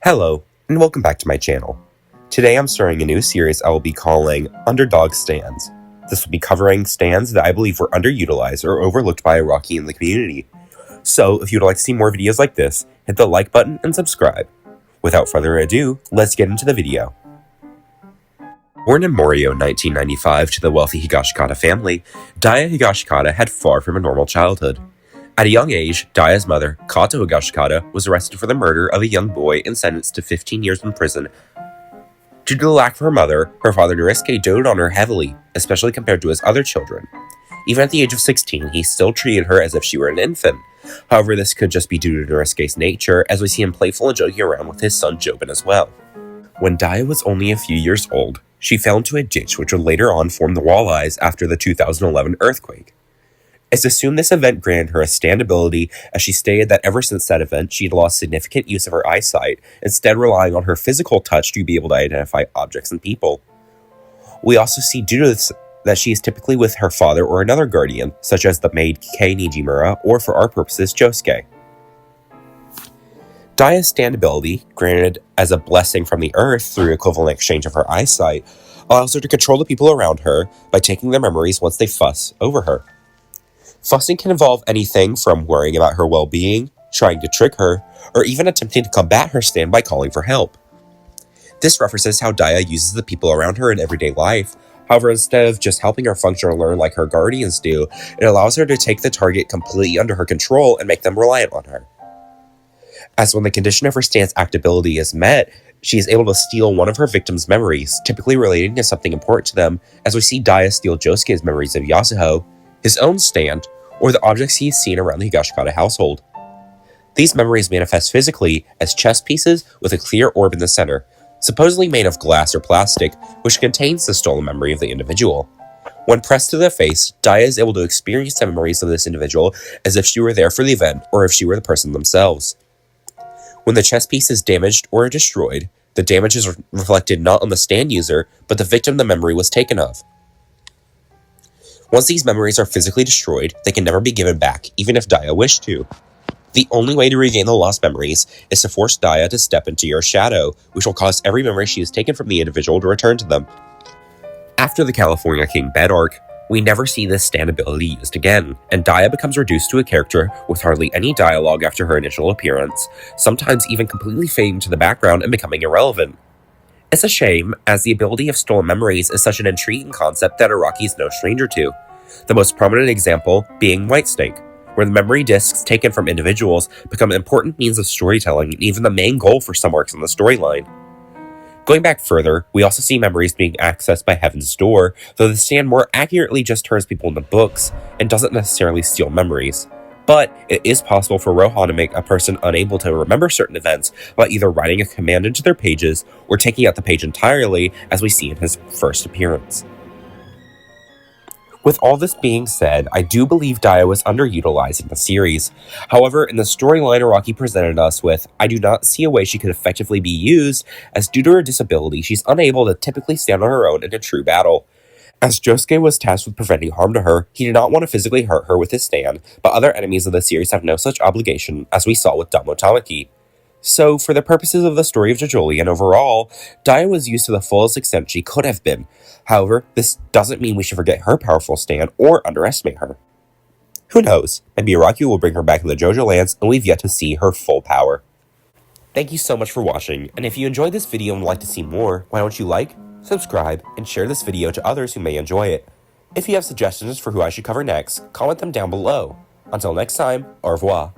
Hello, and welcome back to my channel. Today I'm starting a new series I will be calling Underdog Stands. This will be covering stands that I believe were underutilized or overlooked by Iraqi in the community. So, if you would like to see more videos like this, hit the like button and subscribe. Without further ado, let's get into the video. Born in Morio in 1995 to the wealthy Higashikata family, Daya Higashikata had far from a normal childhood. At a young age, Daya's mother, Kato Higashikata, was arrested for the murder of a young boy and sentenced to 15 years in prison. Due to the lack of her mother, her father Norisuke doted on her heavily, especially compared to his other children. Even at the age of 16, he still treated her as if she were an infant. However, this could just be due to Norisuke's nature, as we see him playful and joking around with his son Jobin as well. When Daya was only a few years old, she fell into a ditch which would later on form the walleyes after the 2011 earthquake. It's assumed this event granted her a stand ability, as she stated that ever since that event she had lost significant use of her eyesight, instead relying on her physical touch to be able to identify objects and people. We also see due to this that she is typically with her father or another guardian, such as the maid Kei Nijimura, or for our purposes, Josuke. Daya's stand ability, granted as a blessing from the earth through equivalent exchange of her eyesight, allows her to control the people around her by taking their memories once they fuss over her. Fussing can involve anything from worrying about her well-being, trying to trick her, or even attempting to combat her stand by calling for help. This references how Daya uses the people around her in everyday life. However, instead of just helping her function or learn like her guardians do, it allows her to take the target completely under her control and make them reliant on her. As when the condition of her stand's actability is met, she is able to steal one of her victims' memories, typically relating to something important to them, as we see Daya steal Josuke's memories of Yasuho, his own stand, or the objects he has seen around the Higashikata household. These memories manifest physically as chess pieces with a clear orb in the center, supposedly made of glass or plastic, which contains the stolen memory of the individual. When pressed to the face, Daya is able to experience the memories of this individual as if she were there for the event or if she were the person themselves. When the chess piece is damaged or destroyed, the damage is reflected not on the stand user, but the victim the memory was taken of. Once these memories are physically destroyed, they can never be given back, even if Daya wished to. The only way to regain the lost memories is to force Daya to step into your shadow, which will cause every memory she has taken from the individual to return to them. After the California King bed arc, we never see this stand ability used again, and Daya becomes reduced to a character with hardly any dialogue after her initial appearance, sometimes even completely fading to the background and becoming irrelevant. It's a shame, as the ability of stolen memories is such an intriguing concept that Iraqi is no stranger to. The most prominent example being Whitesnake, where the memory discs taken from individuals become an important means of storytelling and even the main goal for some arcs in the storyline. Going back further, we also see memories being accessed by Heaven's Door, though the stand more accurately just turns people into books and doesn't necessarily steal memories. But it is possible for Rohan to make a person unable to remember certain events by either writing a command into their pages or taking out the page entirely, as we see in his first appearance. With all this being said, I do believe Daya was underutilized in the series. However, in the storyline Iraqi presented us with, I do not see a way she could effectively be used, as due to her disability, she's unable to typically stand on her own in a true battle. As Josuke was tasked with preventing harm to her, he did not want to physically hurt her with his stand, but other enemies of the series have no such obligation, as we saw with Damo Tamaki. So, for the purposes of the story of JoJoLi and overall, Daya was used to the fullest extent she could have been. However, this doesn't mean we should forget her powerful stand or underestimate her. Who knows, maybe Iraqi will bring her back in the JoJo lands and we've yet to see her full power. Thank you so much for watching, and if you enjoyed this video and would like to see more, why don't you like, subscribe, and share this video to others who may enjoy it. If you have suggestions for who I should cover next, comment them down below. Until next time, au revoir.